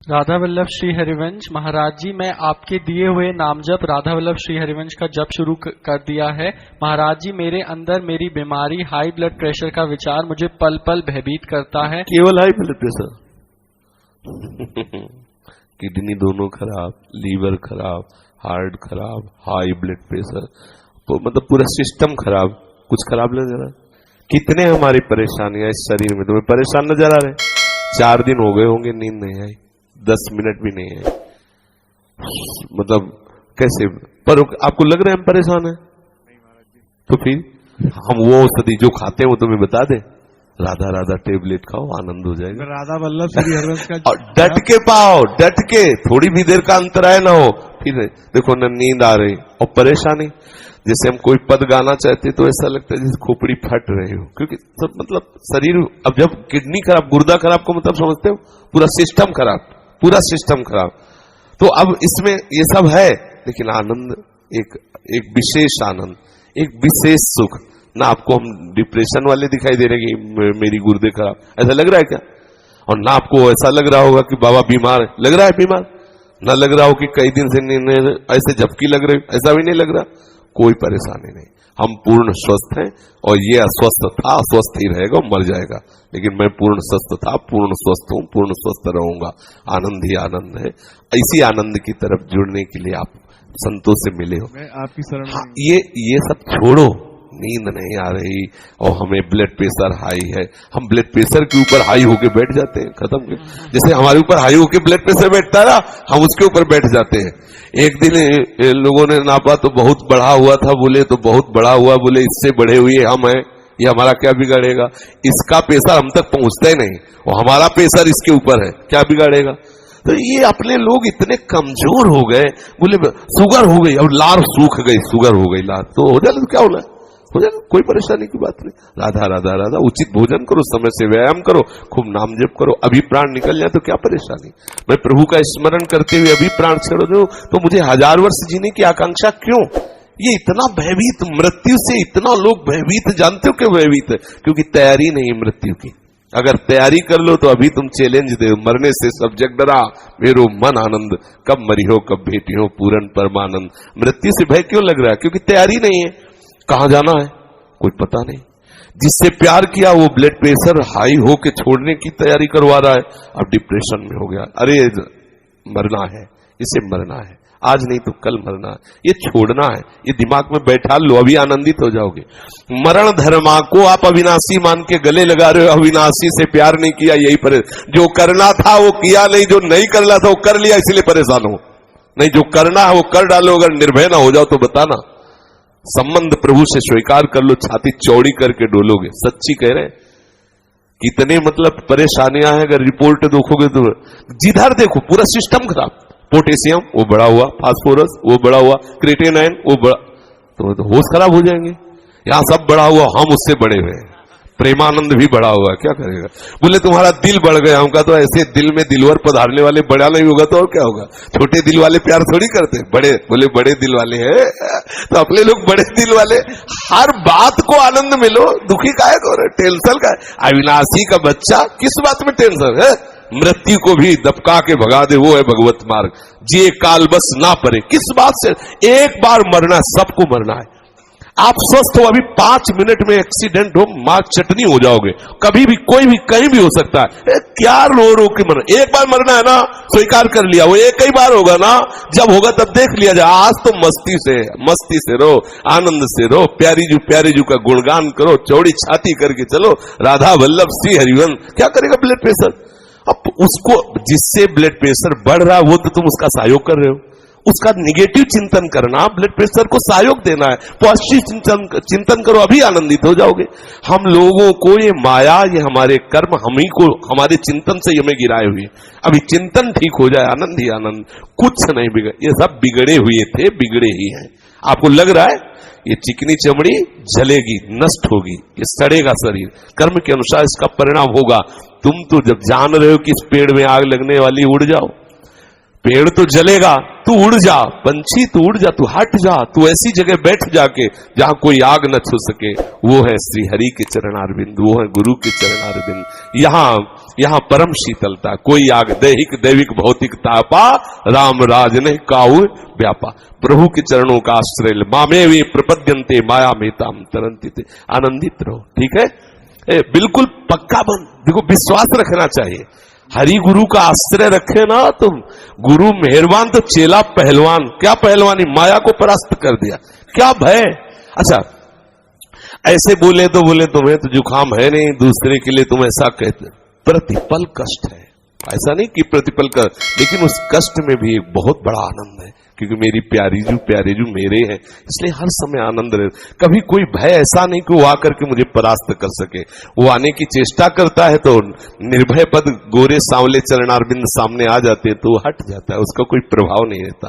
राधा वल्लभ श्री हरिवंश महाराज जी, मैं आपके दिए हुए नाम जप राधा वल्लभ श्री हरिवंश का जप शुरू कर दिया है। महाराज जी, मेरे अंदर मेरी बीमारी हाई ब्लड प्रेशर का विचार मुझे पल पल भयभीत करता है। केवल हाई ब्लड प्रेशर किडनी दोनों खराब, लीवर खराब, हार्ट खराब, हाई ब्लड प्रेशर, तो मतलब पूरा सिस्टम खराब। कुछ खराब नजर आ रहा? कितने हमारी परेशानियां इस शरीर में तुम्हें परेशान नजर आ रहे? 4 दिन हो गए होंगे नींद नहीं आई, 10 मिनट भी नहीं है, मतलब कैसे? पर आपको लग रहा है हम परेशान हैं? तो फिर हम वो औषधि जो खाते हैं वो तुम्हें बता दे, राधा राधा टेबलेट खाओ, आनंद हो जाएगा। राधा वल्लभ श्री हरिवंश का और डट के पाओ, डट के, थोड़ी भी देर का अंतराय ना हो। फिर देखो न नींद आ रही और परेशानी, जैसे हम कोई पद गाना चाहते तो ऐसा लगता है जैसे खोपड़ी फट रही हो, क्योंकि सब मतलब शरीर, अब जब किडनी खराब, गुर्दा खराब को मतलब समझते हो, पूरा सिस्टम खराब, पूरा सिस्टम खराब। तो अब इसमें ये सब है, लेकिन आनंद एक विशेष आनंद, एक विशेष सुख। ना आपको हम डिप्रेशन वाले दिखाई दे रहे कि मेरी गुर्दे खराब, ऐसा लग रहा है क्या? और ना आपको ऐसा लग रहा होगा कि बाबा बीमार है, लग रहा है बीमार? ना लग रहा हो कि कई दिन से ऐसे झपकी लग रही, ऐसा भी नहीं लग रहा। कोई परेशानी नहीं, हम पूर्ण स्वस्थ हैं। और ये अस्वस्थ था, अस्वस्थ ही रहेगा, मर जाएगा, लेकिन मैं पूर्ण स्वस्थ था, पूर्ण स्वस्थ हूं, पूर्ण स्वस्थ रहूंगा। आनंद ही आनंद है। इसी आनंद की तरफ जुड़ने के लिए आप संतों से मिले हो। मैं आपकी शरण में। हाँ, ये सब छोड़ो, नींद नहीं आ रही और हमें ब्लड प्रेशर हाई है, हम ब्लड प्रेशर के ऊपर हाई होके बैठ जाते हैं, खत्म। जैसे हमारे ऊपर हाई होके ब्लड प्रेशर बैठता है ना, हम उसके ऊपर बैठ जाते हैं। एक दिन लोगों ने नापा तो बहुत बढ़ा हुआ था, बोले तो बहुत बढ़ा हुआ, बोले इससे बढ़े हुए हम हैं, ये हमारा क्या बिगाड़ेगा? इसका प्रेशर हम तक पहुंचता ही नहीं और हमारा प्रेशर इसके ऊपर है, क्या बिगाड़ेगा? तो ये अपने लोग इतने कमजोर हो गए, बोले शुगर हो गई, अब लार सूख गई, शुगर हो गई लार, तो हो जाए तो क्या होना हो जाए, कोई परेशानी की बात नहीं। राधा राधा राधा, उचित भोजन करो, समय से व्यायाम करो, खूब नाम जप करो, अभी प्राण निकल जाए तो क्या परेशानी? मैं प्रभु का स्मरण करते हुए अभी प्राण छोड़ दो तो मुझे 1000 वर्ष जीने की आकांक्षा क्यों? ये इतना भयभीत, मृत्यु से इतना लोग भयभीत, जानते हो क्यों भयभीत है? क्योंकि तैयारी नहीं है मृत्यु की। अगर तैयारी कर लो तो अभी तुम चैलेंज दे, मरने से सब जग डरा, मेरो मन आनंद, कब मरी हो कब भेटी हो पूरन परमानंद। मृत्यु से भय क्यों लग रहा है? क्योंकि तैयारी नहीं है। कहां जाना है कोई पता नहीं। जिससे प्यार किया वो ब्लड प्रेशर हाई हो के छोड़ने की तैयारी करवा रहा है, अब डिप्रेशन में हो गया। अरे मरना है, इसे मरना है, आज नहीं तो कल मरना है, ये छोड़ना है, ये दिमाग में बैठा लो, अभी आनंदित हो जाओगे। मरण धर्मा को आप अविनाशी मान के गले लगा रहे हो, अविनाशी से प्यार नहीं किया, यही परेशान। जो करना था वो किया नहीं, जो नहीं करना था वो कर लिया, इसलिए परेशान हो। नहीं, जो करना है वो कर डालो, अगर निर्भय ना हो जाओ तो बताना। संबंध प्रभु से स्वीकार कर लो, छाती चौड़ी करके डोलोगे। सच्ची कह रहे, कितने मतलब परेशानियां हैं, अगर रिपोर्ट देखोगे तो जिधर देखो पूरा सिस्टम खराब। पोटेशियम वो बढ़ा हुआ, फास्फोरस वो बढ़ा हुआ, क्रिएटिनिन वो बढ़ा, तो होश खराब हो जाएंगे। यहां सब बढ़ा हुआ, हम उससे बड़े हुए हैं। प्रेमानंद भी बढ़ा हुआ, क्या करेगा? बोले तुम्हारा दिल बढ़ गया, हमका तो ऐसे दिल में दिलवर पधारने वाले बड़ा नहीं होगा तो और क्या होगा? छोटे दिल वाले प्यार थोड़ी करते, बड़े, बोले बड़े दिल वाले हैं तो अपने लोग बड़े दिल वाले। हर बात को आनंद मिलो, दुखी काहे को, टेंशन का? अविनाशी का बच्चा, किस बात में टेंशन है? मृत्यु को भी दबका के भगा दे, वो है भगवत मार्ग। जे काल बस ना परे, किस बात से? एक बार मरना, सबको मरना है। आप स्वस्थ हो, अभी 5 मिनट में एक्सीडेंट हो, मां चटनी हो जाओगे। कभी भी, कोई भी, कहीं भी हो सकता है। क्या रो रो के मरना? एक बार मरना है ना, स्वीकार कर लिया, वो एक ही बार होगा ना, जब होगा तब देख लिया जाए। आज तो मस्ती से रो, आनंद से रो, प्यारी जू का गुणगान करो, चौड़ी छाती करके चलो, राधा वल्लभ श्री हरिवंश। क्या करेगा ब्लड प्रेशर? अब उसको, जिससे ब्लड प्रेशर बढ़ रहा है वो तो तुम उसका सहयोग कर रहे हो, उसका निगेटिव चिंतन करना, ब्लड प्रेशर को सहयोग देना है। पॉजिटिव चिंतन करो, अभी आनंदित हो जाओगे। हम लोगों को ये माया, ये हमारे कर्म, हम ही को, हमारे चिंतन से हमें गिराए हुए। अभी चिंतन ठीक हो जाए, आनंद ही आनंद, कुछ नहीं बिगड़। ये सब बिगड़े हुए थे, बिगड़े ही हैं। आपको लग रहा है ये चिकनी चमड़ी जलेगी, नष्ट होगी, ये सड़ेगा शरीर, कर्म के अनुसार इसका परिणाम होगा। तुम तो जब जान रहे हो कि इस पेड़ में आग लगने वाली, उड़ जाओ। पेड़ तो जलेगा, तू उड़ जा, पंछी तू उड़ जा, तू हट जा, तू ऐसी जगह बैठ जाके जहां कोई आग न छू सके। वो है श्री हरि के चरणारविंद, वो है गुरु के चरणारविंद। यहां यहाँ परम शीतलता, कोई आग दैहिक दैविक भौतिक तापा, राम राज नहीं काऊ व्यापा। प्रभु के चरणों का आश्रय, मामे वे प्रपद्यंते माया मेताम तरंती थे। आनंदित रहो, ठीक है? बिल्कुल पक्का बन, देखो विश्वास रखना चाहिए। हरि गुरु का आश्रय रखे ना तुम, गुरु मेहरबान तो चेला पहलवान। क्या पहलवानी? माया को परास्त कर दिया, क्या भय। अच्छा, ऐसे बोले तो तुम्हें तो जुकाम है नहीं, दूसरे के लिए तुम ऐसा कहते। प्रतिपल कष्ट है, ऐसा नहीं कि प्रतिपल का, लेकिन उस कष्ट में भी एक बहुत बड़ा आनंद है, क्योंकि मेरी प्यारे जू मेरे हैं, इसलिए हर समय आनंद रहे। कभी कोई भय ऐसा नहीं कि वो आकर के मुझे परास्त कर सके। वो आने की चेष्टा करता है तो निर्भय पद गोरे सांवले चरणारविंद सामने आ जाते हैं तो वो हट जाता है, उसका कोई प्रभाव नहीं रहता।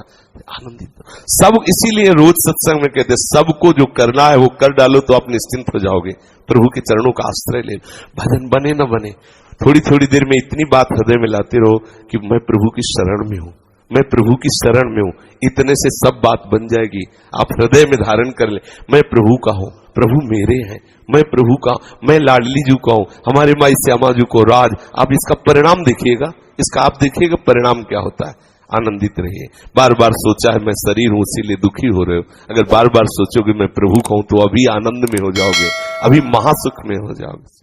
आनंदित सब, इसीलिए रोज सत्संग में कहते हैं सबको जो करना है वो कर डालो तो आप निश्चिंत हो जाओगे। प्रभु के चरणों का आश्रय ले, भजन बने न बने, थोड़ी थोड़ी देर में इतनी बात हृदय में लाते रहो कि मैं प्रभु की शरण में हूं, मैं प्रभु की शरण में हूं। इतने से सब बात बन जाएगी। आप हृदय में धारण कर ले, मैं प्रभु का हूं, प्रभु मेरे हैं, मैं प्रभु का, मैं लाडली जू का हूं, हमारे माई श्यामा जू को राज। आप इसका परिणाम देखिएगा, इसका आप देखिएगा परिणाम क्या होता है। आनंदित रहिए। बार बार सोचा है मैं शरीर हूं इसीलिए दुखी हो रहे हो, अगर बार बार सोचोगे मैं प्रभु का हूं तो अभी आनंद में हो जाओगे, अभी महासुख में हो जाओगे।